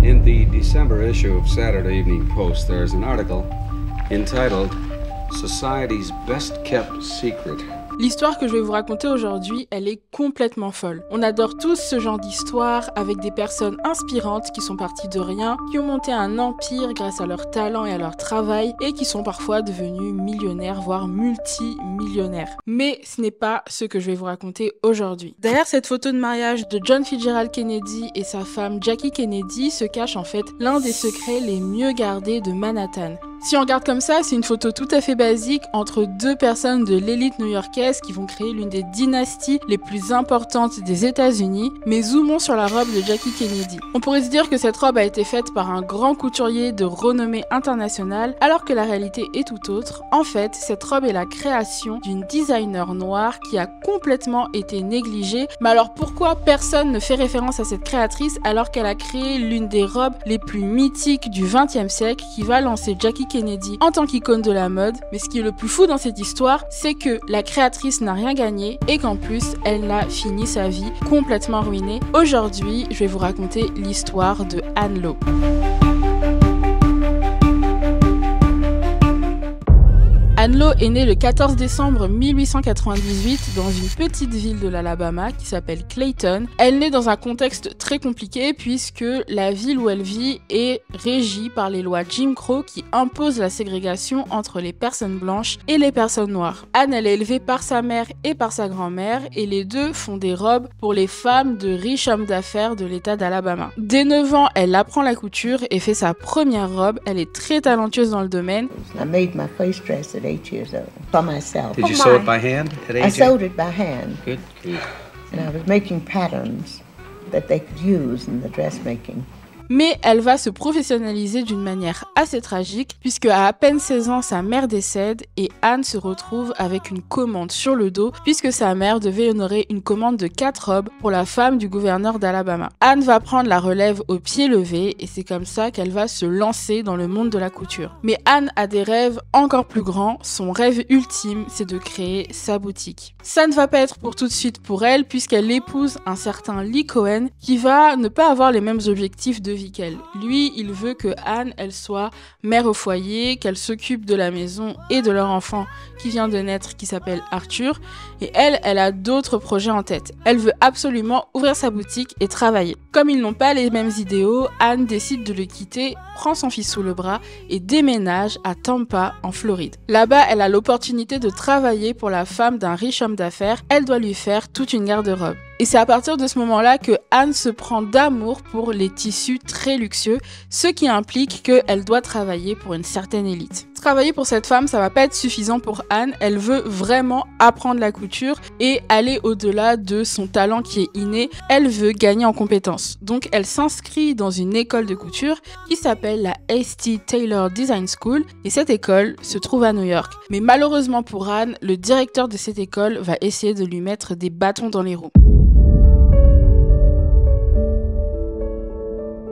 In the December issue of Saturday Evening Post, there's an article entitled Society's Best Kept Secret. L'histoire que je vais vous raconter aujourd'hui, elle est complètement folle. On adore tous ce genre d'histoire avec des personnes inspirantes qui sont parties de rien, qui ont monté un empire grâce à leur talent et à leur travail et qui sont parfois devenus millionnaires, voire multimillionnaires. Mais ce n'est pas ce que je vais vous raconter aujourd'hui. Derrière cette photo de mariage de John Fitzgerald Kennedy et sa femme Jackie Kennedy se cache en fait l'un des secrets les mieux gardés de Manhattan. Si on regarde comme ça, c'est une photo tout à fait basique entre deux personnes de l'élite new-yorkaise qui vont créer l'une des dynasties les plus importantes des États-Unis, mais zoomons sur la robe de Jackie Kennedy. On pourrait se dire que cette robe a été faite par un grand couturier de renommée internationale, alors que la réalité est tout autre. En fait, cette robe est la création d'une designer noire qui a complètement été négligée. Mais alors pourquoi personne ne fait référence à cette créatrice alors qu'elle a créé l'une des robes les plus mythiques du XXe siècle qui va lancer Jackie Kennedy en tant qu'icône de la mode? Mais ce qui est le plus fou dans cette histoire, c'est que la créatrice n'a rien gagné et qu'en plus, elle a fini sa vie complètement ruinée. Aujourd'hui, je vais vous raconter l'histoire de Anne Lowe. Anne Lowe est née le 14 décembre 1898 dans une petite ville de l'Alabama qui s'appelle Clayton. Elle naît dans un contexte très compliqué puisque la ville où elle vit est régie par les lois Jim Crow qui imposent la ségrégation entre les personnes blanches et les personnes noires. Anne, elle est élevée par sa mère et par sa grand-mère et les deux font des robes pour les femmes de riches hommes d'affaires de l'état d'Alabama. Dès 9 ans, elle apprend la couture et fait sa première robe. Elle est très talentueuse dans le domaine. I made my first dress at 8 years old for myself. Did you sew it by hand at age 8? I sewed it by hand. Good. And I was making patterns that they could use in the dressmaking. Mais elle va se professionnaliser d'une manière assez tragique puisque à peine 16 ans, sa mère décède et Anne se retrouve avec une commande sur le dos puisque sa mère devait honorer une commande de 4 robes pour la femme du gouverneur d'Alabama. Anne va prendre la relève au pied levé et c'est comme ça qu'elle va se lancer dans le monde de la couture. Mais Anne a des rêves encore plus grands. Son rêve ultime, c'est de créer sa boutique. Ça ne va pas être pour tout de suite pour elle puisqu'elle épouse un certain Lee Cohen qui va ne pas avoir les mêmes objectifs de vie qu'elle. Lui, il veut que Anne, elle soit mère au foyer, qu'elle s'occupe de la maison et de leur enfant qui vient de naître, qui s'appelle Arthur. Et elle a d'autres projets en tête. Elle veut absolument ouvrir sa boutique et travailler. Comme ils n'ont pas les mêmes idéaux, Anne décide de le quitter, prend son fils sous le bras et déménage à Tampa, en Floride. Là-bas, elle a l'opportunité de travailler pour la femme d'un riche homme d'affaires. Elle doit lui faire toute une garde-robe. Et c'est à partir de ce moment-là que Anne se prend d'amour pour les tissus très luxueux, ce qui implique qu'elle doit travailler pour une certaine élite. Travailler pour cette femme, ça va pas être suffisant pour Anne. Elle veut vraiment apprendre la couture et aller au-delà de son talent qui est inné. Elle veut gagner en compétences. Donc elle s'inscrit dans une école de couture qui s'appelle la St. Taylor Design School et cette école se trouve à New York. Mais malheureusement pour Anne, le directeur de cette école va essayer de lui mettre des bâtons dans les roues.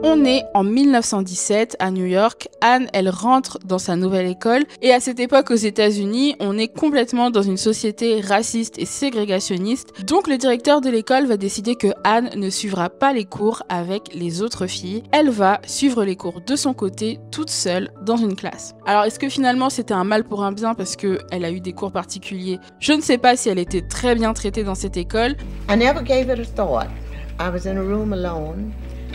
On est en 1917 à New York. Anne, elle rentre dans sa nouvelle école et à cette époque aux États-Unis, on est complètement dans une société raciste et ségrégationniste. Donc le directeur de l'école va décider que Anne ne suivra pas les cours avec les autres filles. Elle va suivre les cours de son côté, toute seule, dans une classe. Alors est-ce que finalement c'était un mal pour un bien parce qu'elle a eu des cours particuliers? Je ne sais pas si elle était très bien traitée dans cette école. I never gave it a thought. I was in a room alone.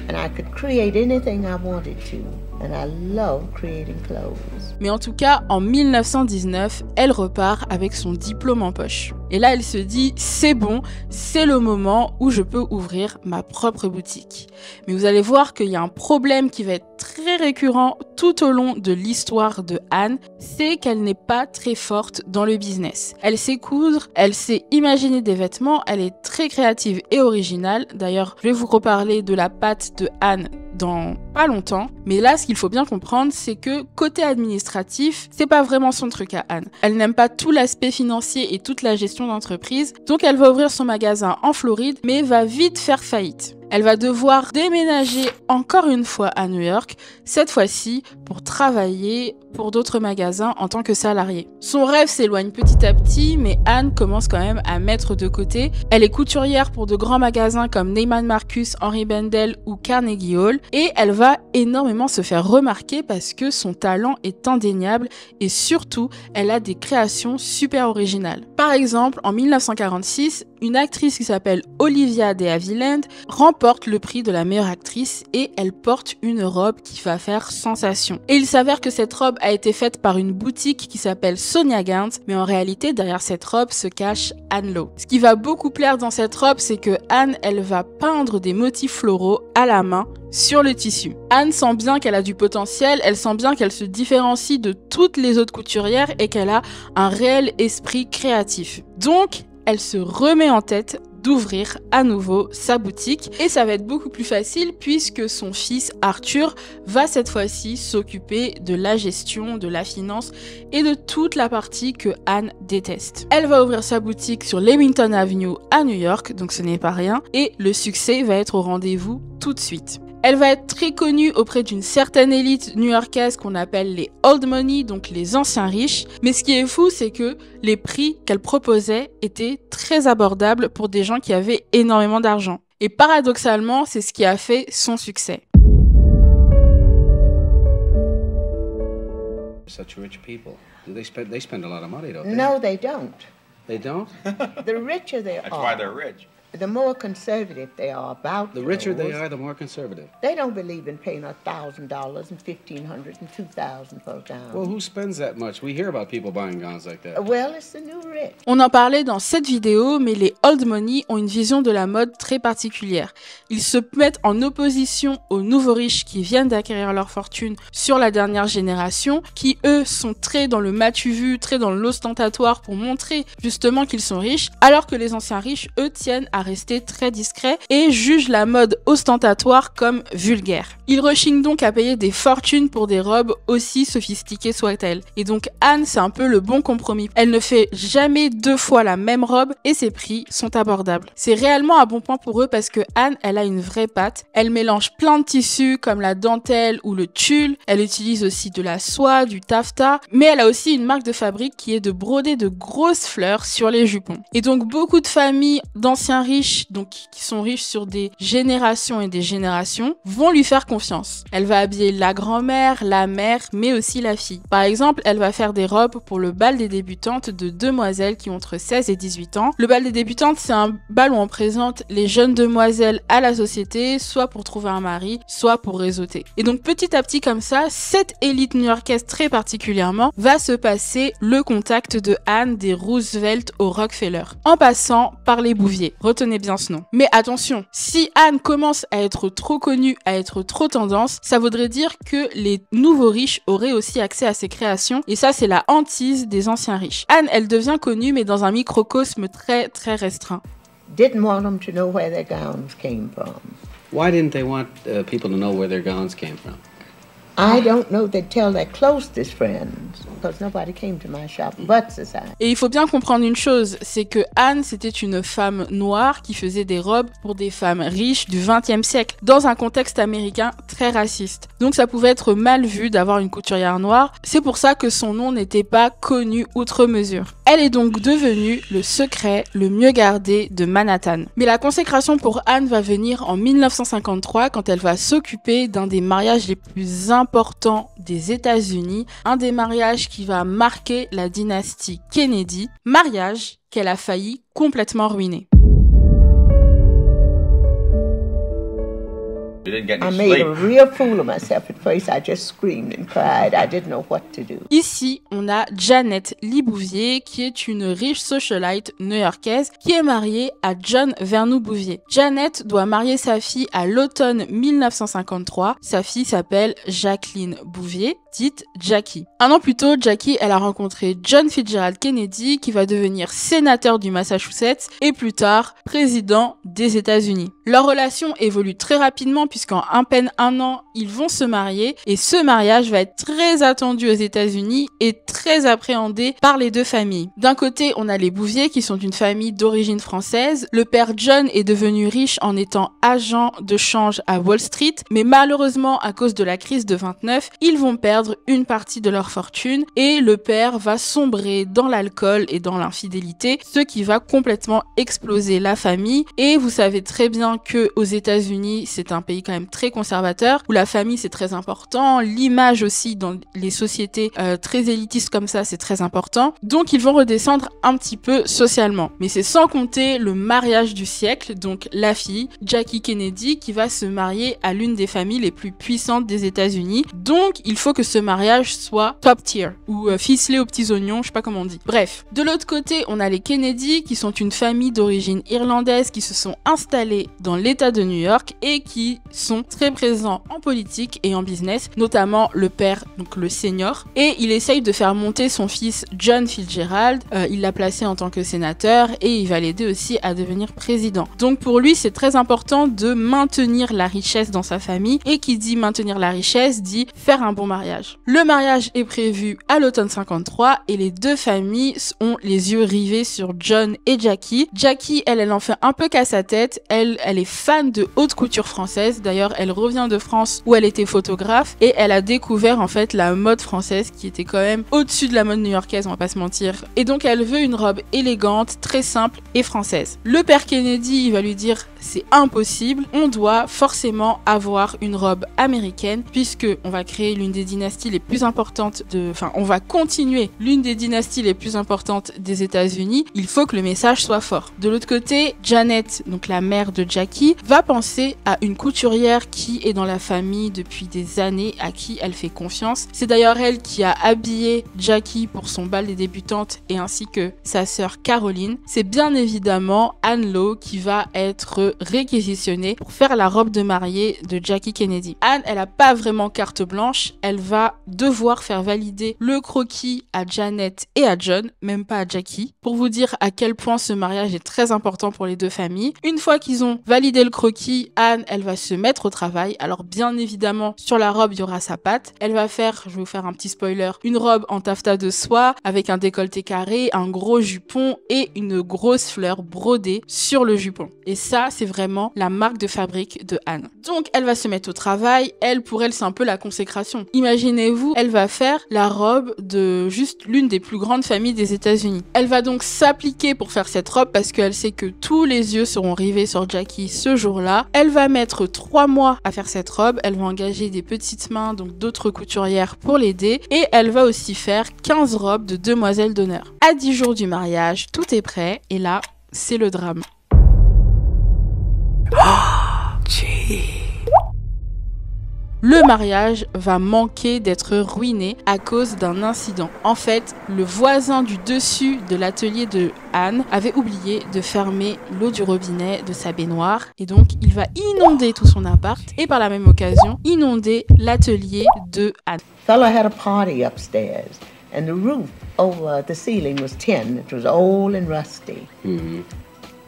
And I could create anything I wanted to. And I love creating clothes. Mais en tout cas, en 1919, elle repart avec son diplôme en poche. Et là, elle se dit, c'est bon, c'est le moment où je peux ouvrir ma propre boutique. Mais vous allez voir qu'il y a un problème qui va être très récurrent tout au long de l'histoire de Anne, c'est qu'elle n'est pas très forte dans le business. Elle sait coudre, elle sait imaginer des vêtements, elle est très créative et originale. D'ailleurs, je vais vous reparler de la patte de Anne dans pas longtemps. Mais là, ce qu'il faut bien comprendre, c'est que côté administratif, c'est pas vraiment son truc à Anne. Elle n'aime pas tout l'aspect financier et toute la gestion d'entreprise. Donc elle va ouvrir son magasin en Floride, mais va vite faire faillite. Elle va devoir déménager encore une fois à New York, cette fois-ci pour travailler pour d'autres magasins en tant que salariée. Son rêve s'éloigne petit à petit, mais Anne commence quand même à mettre de côté. Elle est couturière pour de grands magasins comme Neiman Marcus, Henri Bendel ou Carnegie Hall, et elle va énormément se faire remarquer parce que son talent est indéniable et surtout, elle a des créations super originales. Par exemple, en 1946, une actrice qui s'appelle Olivia de Havilland remporte le prix de la meilleure actrice et elle porte une robe qui va faire sensation. Et il s'avère que cette robe a été faite par une boutique qui s'appelle Sonia Gowns, mais en réalité, derrière cette robe se cache Anne Lowe. Ce qui va beaucoup plaire dans cette robe, c'est que Anne, elle va peindre des motifs floraux à la main sur le tissu. Anne sent bien qu'elle a du potentiel, elle sent bien qu'elle se différencie de toutes les autres couturières et qu'elle a un réel esprit créatif. Donc, elle se remet en tête d'ouvrir à nouveau sa boutique et ça va être beaucoup plus facile puisque son fils Arthur va cette fois-ci s'occuper de la gestion, de la finance et de toute la partie que Anne déteste. Elle va ouvrir sa boutique sur Leamington Avenue à New York, donc ce n'est pas rien, et le succès va être au rendez-vous tout de suite. Elle va être très connue auprès d'une certaine élite new-yorkaise qu'on appelle les old money, donc les anciens riches. Mais ce qui est fou, c'est que les prix qu'elle proposait étaient très abordables pour des gens qui avaient énormément d'argent. Et paradoxalement, c'est ce qui a fait son succès. Such rich people. They spend a lot of money, don't they? No, they don't. They don't? The richer they That's are, why they're rich. the more conservative they are about The richer they clothes. are, the more conservative. They don't believe in paying $1,000 and $1,500 and $2,000 for a gown. Well, who spends that much? We hear about people buying gowns like that. Well, it's the new rich. On en parlait dans cette vidéo, mais les old money ont une vision de la mode très particulière. Ils se mettent en opposition aux nouveaux riches qui viennent d'acquérir leur fortune sur la dernière génération, qui eux sont très dans le m'as-tu vu, très dans l'ostentatoire pour montrer justement qu'ils sont riches, alors que les anciens riches, eux, tiennent à rester très discrets et jugent la mode ostentatoire comme vulgaire. Ils rechignent donc à payer des fortunes pour des robes aussi sophistiquées soient-elles. Et donc Anne, c'est un peu le bon compromis. Elle ne fait jamais deux fois la même robe et ses prix sont abordables. C'est réellement un bon point pour eux parce que Anne, elle a une vraie patte. Elle mélange plein de tissus comme la dentelle ou le tulle. Elle utilise aussi de la soie, du taffetas, mais elle a aussi une marque de fabrique qui est de broder de grosses fleurs sur les jupons. Et donc beaucoup de familles d'anciens riches, donc qui sont riches sur des générations et des générations, vont lui faire confiance. Elle va habiller la grand-mère, la mère, mais aussi la fille. Par exemple, elle va faire des robes pour le bal des débutantes de demoiselles qui ont entre 16 et 18 ans. Le bal des débutantes, c'est un bal où on présente les jeunes demoiselles à la société, soit pour trouver un mari, soit pour réseauter. Et donc petit à petit comme ça, cette élite new-yorkaise très particulièrement, va se passer le contact de Anne des Roosevelt au Rockefeller, en passant par les Bouvier. Retenez bien ce nom. Mais attention, si Anne commence à être trop connue, à être trop tendance, ça voudrait dire que les nouveaux riches auraient aussi accès à ses créations, et ça c'est la hantise des anciens riches. Anne, elle devient connue mais dans un microcosme très très restreint. Didn't want them to know where their gowns came from. Why didn't they want people to know where their gowns came from? I don't know. They'd tell their closest friends because nobody came to my shop but society. Et il faut bien comprendre une chose, c'est que Anne, c'était une femme noire qui faisait des robes pour des femmes riches du XXe siècle, dans un contexte américain très raciste. Donc ça pouvait être mal vu d'avoir une couturière noire, c'est pour ça que son nom n'était pas connu outre mesure. Elle est donc devenue le secret le mieux gardé de Manhattan. Mais la consécration pour Anne va venir en 1953 quand elle va s'occuper d'un des mariages les plus importants des États-Unis, un des mariages qui va marquer la dynastie Kennedy, mariage qu'elle a failli complètement ruiner. You didn't get I any made sleep. a real fool of myself at first. I just screamed and cried. I didn't know what to do. Ici, on a Janet Lee Bouvier, qui est une riche socialite new-yorkaise, qui est mariée à John Vernou Bouvier. Janet doit marier sa fille à l'automne 1953. Sa fille s'appelle Jacqueline Bouvier, dite Jackie. Un an plus tôt, Jackie, elle a rencontré John Fitzgerald Kennedy, qui va devenir sénateur du Massachusetts et plus tard, président des États-Unis. Leur relation évolue très rapidement puisqu'en à peine un an, ils vont se marier et ce mariage va être très attendu aux États-Unis et très appréhendé par les deux familles. D'un côté, on a les Bouvier qui sont une famille d'origine française. Le père John est devenu riche en étant agent de change à Wall Street, mais malheureusement, à cause de la crise de 29, ils vont perdre une partie de leur fortune et le père va sombrer dans l'alcool et dans l'infidélité, ce qui va complètement exploser la famille. Et vous savez très bien que aux États-Unis, c'est un pays quand même très conservateur, où la famille c'est très important, l'image aussi dans les sociétés très élitistes comme ça, c'est très important. Donc ils vont redescendre un petit peu socialement. Mais c'est sans compter le mariage du siècle, donc la fille, Jackie Kennedy, qui va se marier à l'une des familles les plus puissantes des États-Unis. Donc il faut que ce mariage soit top tier, ou ficelé aux petits oignons, je sais pas comment on dit. Bref, de l'autre côté, on a les Kennedy, qui sont une famille d'origine irlandaise, qui se sont installés dans l'État de New York et qui sont très présents en politique et en business, notamment le père, donc le senior, et il essaye de faire monter son fils John Fitzgerald, il l'a placé en tant que sénateur et il va l'aider aussi à devenir président. Donc pour lui, c'est très important de maintenir la richesse dans sa famille et qui dit maintenir la richesse dit faire un bon mariage. Le mariage est prévu à l'automne 53 et les deux familles ont les yeux rivés sur John et Jackie. Jackie, elle en fait un peu qu'à sa tête, elle est fan de haute couture française. D'ailleurs, elle revient de France où elle était photographe et elle a découvert en fait la mode française qui était quand même au-dessus de la mode new-yorkaise, on va pas se mentir. Et donc elle veut une robe élégante, très simple et française. Le père Kennedy, il va lui dire c'est impossible, on doit forcément avoir une robe américaine puisque on va créer l'une des dynasties les plus importantes on va continuer l'une des dynasties les plus importantes des États-Unis. Il faut que le message soit fort. De l'autre côté, Janet, donc la mère de Jackie, va penser à une couturière qui est dans la famille depuis des années, à qui elle fait confiance. C'est d'ailleurs elle qui a habillé Jackie pour son bal des débutantes et ainsi que sa sœur Caroline. C'est bien évidemment Anne Lowe qui va être réquisitionnée pour faire la robe de mariée de Jackie Kennedy. Anne, elle a pas vraiment carte blanche, elle va devoir faire valider le croquis à Janet et à John, même pas à Jackie, pour vous dire à quel point ce mariage est très important pour les deux familles. Une fois qu'ils ont validé le croquis, Anne, elle va se mettre au travail. Alors bien évidemment, sur la robe, il y aura sa patte. Elle va faire, je vais vous faire un petit spoiler, une robe en taffetas de soie avec un décolleté carré, un gros jupon et une grosse fleur brodée sur le jupon. Et ça, c'est vraiment la marque de fabrique de Anne. Donc, elle va se mettre au travail. Pour elle, c'est un peu la consécration. Imaginez-vous, elle va faire la robe de juste l'une des plus grandes familles des États-Unis. Elle va donc s'appliquer pour faire cette robe parce qu'elle sait que tous les yeux seront rivés sur Jackie ce jour-là. Elle va mettre 3 mois à faire cette robe. Elle va engager des petites mains, donc d'autres couturières pour l'aider. Et elle va aussi faire 15 robes de demoiselles d'honneur. À 10 jours du mariage, tout est prêt. Et là, c'est le drame. Le mariage va manquer d'être ruiné à cause d'un incident. En fait, le voisin du dessus de l'atelier de Anne avait oublié de fermer l'eau du robinet de sa baignoire et donc il va inonder tout son appart et par la même occasion inonder l'atelier de Anne. Fella had a party upstairs and the roof over the ceiling was tin. It was old and rusty.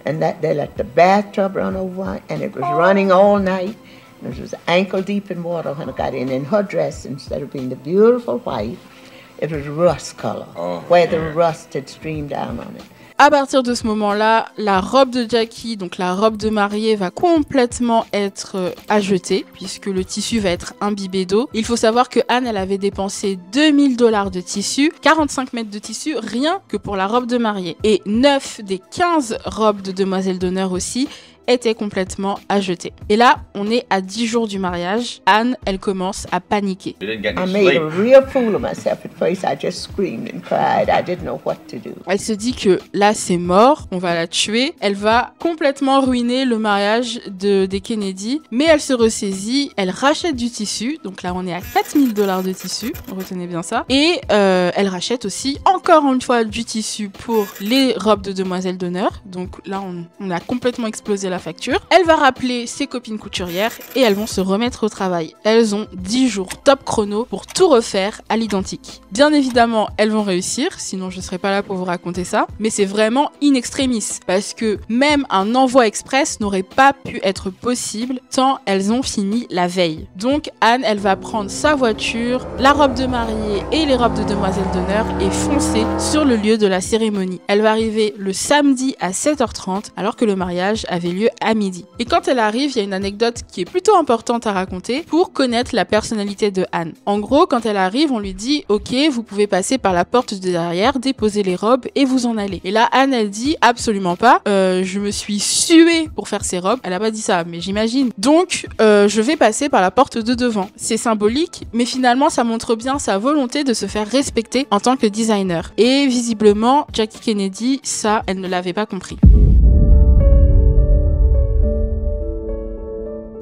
And they let the bathtub run over and it was running all night. It was ankle deep in water when it got in. And her dress, instead of being the beautiful white, it was rust color, where the rust had streamed down on it. À partir de ce moment-là, la robe de Jackie, donc la robe de mariée, va complètement être à jeter, puisque le tissu va être imbibé d'eau. Il faut savoir que Anne, elle avait dépensé $2000 de tissu, 45 mètres de tissu, rien que pour la robe de mariée. Et 9 des 15 robes de demoiselles d'honneur aussi était complètement à jeter. Et là, on est à 10 jours du mariage. Anne, elle commence à paniquer. Elle se dit que là, c'est mort, on va la tuer. Elle va complètement ruiner le mariage des Kennedy, mais elle se ressaisit, elle rachète du tissu. Donc là, on est à $4000 de tissu, retenez bien ça. Et elle rachète aussi, encore une fois, du tissu pour les robes de demoiselles d'honneur. Donc là, on a complètement explosé la la facture. Elle va rappeler ses copines couturières et elles vont se remettre au travail. Elles ont 10 jours top chrono pour tout refaire à l'identique. Bien évidemment, elles vont réussir, sinon je serais pas là pour vous raconter ça, mais c'est vraiment in extremis parce que même un envoi express n'aurait pas pu être possible tant elles ont fini la veille. Donc Anne, elle va prendre sa voiture, la robe de mariée et les robes de demoiselle d'honneur et foncer sur le lieu de la cérémonie. Elle va arriver le samedi à 7h30 alors que le mariage avait lieu à midi. Et quand elle arrive, il y a une anecdote qui est plutôt importante à raconter pour connaître la personnalité de Anne. En gros, quand elle arrive, on lui dit « Ok, vous pouvez passer par la porte de derrière, déposer les robes et vous en aller. » Et là, Anne, elle dit « Absolument pas, je me suis suée pour faire ces robes. » Elle a pas dit ça, mais j'imagine. Donc, je vais passer par la porte de devant. C'est symbolique, mais finalement, ça montre bien sa volonté de se faire respecter en tant que designer. Et visiblement, Jackie Kennedy, ça, elle ne l'avait pas compris.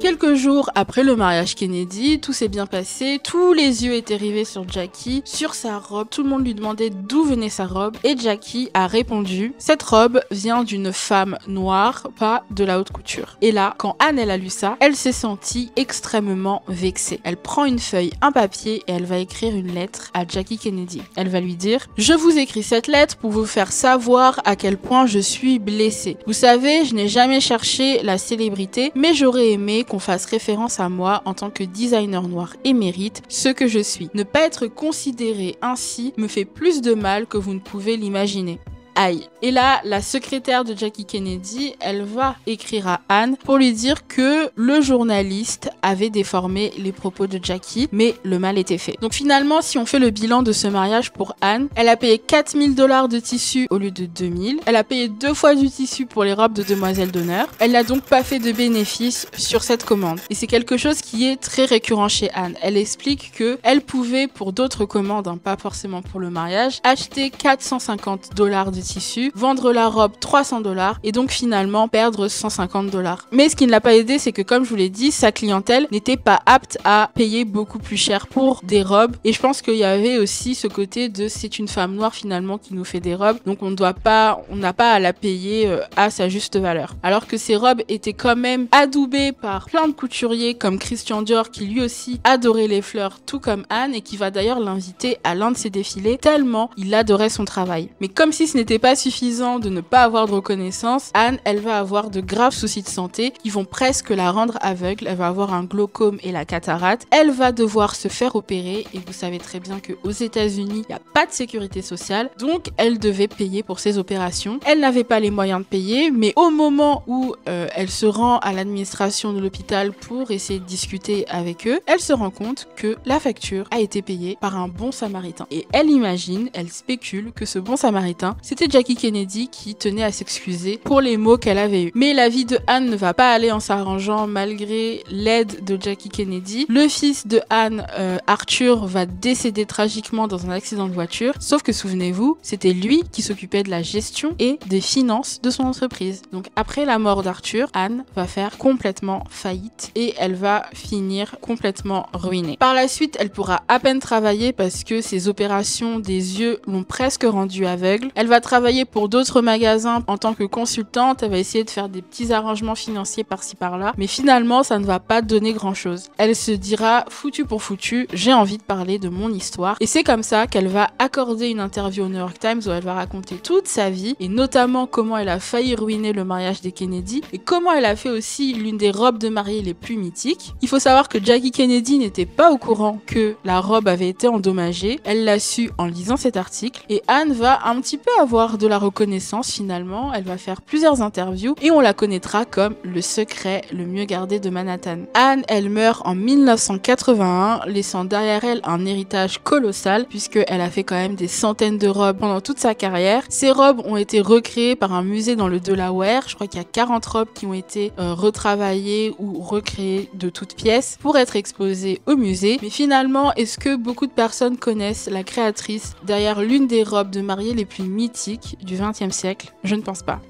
Quelques jours après le mariage Kennedy, tout s'est bien passé, tous les yeux étaient rivés sur Jackie, sur sa robe, tout le monde lui demandait d'où venait sa robe et Jackie a répondu « Cette robe vient d'une femme noire, pas de la haute couture ». Et là, quand Anne elle a lu ça, elle s'est sentie extrêmement vexée. Elle prend une feuille, un papier et elle va écrire une lettre à Jackie Kennedy. Elle va lui dire « Je vous écris cette lettre pour vous faire savoir à quel point je suis blessée. Vous savez, je n'ai jamais cherché la célébrité, mais j'aurais aimé qu'on fasse référence à moi en tant que designer noir émérite, ce que je suis. Ne pas être considéré ainsi me fait plus de mal que vous ne pouvez l'imaginer. Aïe. Et là, la secrétaire de Jackie Kennedy, elle va écrire à Anne pour lui dire que le journaliste avait déformé les propos de Jackie, mais le mal était fait. Donc finalement, si on fait le bilan de ce mariage pour Anne, elle a payé 4000 $ de tissu au lieu de 2000. Elle a payé 2 fois du tissu pour les robes de demoiselle d'honneur. Elle n'a donc pas fait de bénéfice sur cette commande. Et c'est quelque chose qui est très récurrent chez Anne. Elle explique que elle pouvait, pour d'autres commandes, pas forcément pour le mariage, acheter 450 $ de tissu, vendre la robe 300 $ et donc finalement perdre 150 $. Mais ce qui ne l'a pas aidé, c'est que comme je vous l'ai dit, sa clientèle n'était pas apte à payer beaucoup plus cher pour des robes et je pense qu'il y avait aussi ce côté de c'est une femme noire finalement qui nous fait des robes, donc on n'a pas à la payer à sa juste valeur. Alors que ces robes étaient quand même adoubées par plein de couturiers comme Christian Dior qui lui aussi adorait les fleurs tout comme Anne et qui va d'ailleurs l'inviter à l'un de ses défilés tellement il adorait son travail. Mais comme si ce n'était pas suffisant de ne pas avoir de reconnaissance, Anne, elle va avoir de graves soucis de santé qui vont presque la rendre aveugle. Elle va avoir un glaucome et la cataracte. Elle va devoir se faire opérer et vous savez très bien qu'aux États-Unis, il n'y a pas de sécurité sociale, donc elle devait payer pour ses opérations. Elle n'avait pas les moyens de payer, mais au moment où elle se rend à l'administration de l'hôpital pour essayer de discuter avec eux, elle se rend compte que la facture a été payée par un bon samaritain. Et elle imagine, elle spécule que ce bon samaritain, c'était Jackie Kennedy qui tenait à s'excuser pour les mots qu'elle avait eus. Mais la vie de Anne ne va pas aller en s'arrangeant malgré l'aide de Jackie Kennedy. Le fils de Anne, Arthur, va décéder tragiquement dans un accident de voiture. Sauf que souvenez-vous, c'était lui qui s'occupait de la gestion et des finances de son entreprise. Donc après la mort d'Arthur, Anne va faire complètement faillite et elle va finir complètement ruinée. Par la suite, elle pourra à peine travailler parce que ses opérations des yeux l'ont presque rendue aveugle. Elle va travailler pour d'autres magasins en tant que consultante, elle va essayer de faire des petits arrangements financiers par-ci par-là, mais finalement ça ne va pas donner grand-chose. Elle se dira foutu pour foutu, j'ai envie de parler de mon histoire et c'est comme ça qu'elle va accorder une interview au New York Times où elle va raconter toute sa vie et notamment comment elle a failli ruiner le mariage des Kennedy et comment elle a fait aussi l'une des robes de mariée les plus mythiques. Il faut savoir que Jackie Kennedy n'était pas au courant que la robe avait été endommagée, elle l'a su en lisant cet article et Anne va un petit peu avoir de la reconnaissance finalement, elle va faire plusieurs interviews et on la connaîtra comme le secret le mieux gardé de Manhattan. Anne, elle meurt en 1981, laissant derrière elle un héritage colossal puisqu'elle a fait quand même des centaines de robes pendant toute sa carrière. Ces robes ont été recréées par un musée dans le Delaware, je crois qu'il y a 40 robes qui ont été retravaillées ou recréées de toutes pièces pour être exposées au musée. Mais finalement, est-ce que beaucoup de personnes connaissent la créatrice derrière l'une des robes de mariée les plus mythiques du XXe siècle? Je ne pense pas.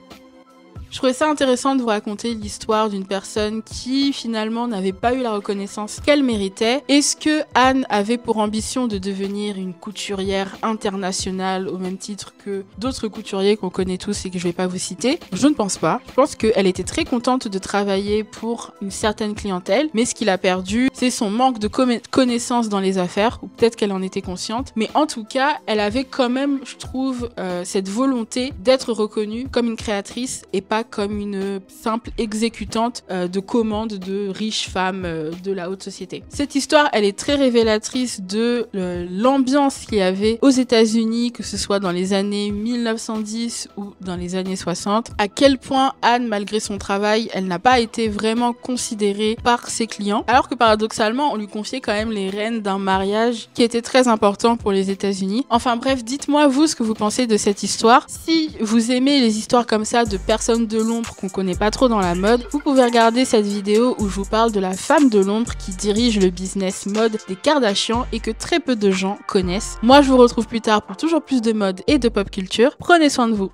Je trouvais ça intéressant de vous raconter l'histoire d'une personne qui finalement n'avait pas eu la reconnaissance qu'elle méritait. Est-ce que Anne avait pour ambition de devenir une couturière internationale au même titre que d'autres couturiers qu'on connaît tous et que je vais pas vous citer? Je ne pense pas. Je pense qu'elle était très contente de travailler pour une certaine clientèle, mais ce qu'il a perdu, c'est son manque de connaissances dans les affaires, ou peut-être qu'elle en était consciente, mais en tout cas, elle avait quand même, je trouve, cette volonté d'être reconnue comme une créatrice et pas comme une simple exécutante de commandes de riches femmes de la haute société. Cette histoire, elle est très révélatrice de l'ambiance qu'il y avait aux États-Unis, que ce soit dans les années 1910 ou dans les années 60, à quel point Anne, malgré son travail, elle n'a pas été vraiment considérée par ses clients, alors que paradoxalement, on lui confiait quand même les rênes d'un mariage qui était très important pour les États-Unis. Enfin bref, dites-moi vous ce que vous pensez de cette histoire. Si vous aimez les histoires comme ça de personnes de l'ombre qu'on connaît pas trop dans la mode, vous pouvez regarder cette vidéo où je vous parle de la femme de l'ombre qui dirige le business mode des Kardashians et que très peu de gens connaissent. Moi, je vous retrouve plus tard pour toujours plus de mode et de pop culture. Prenez soin de vous.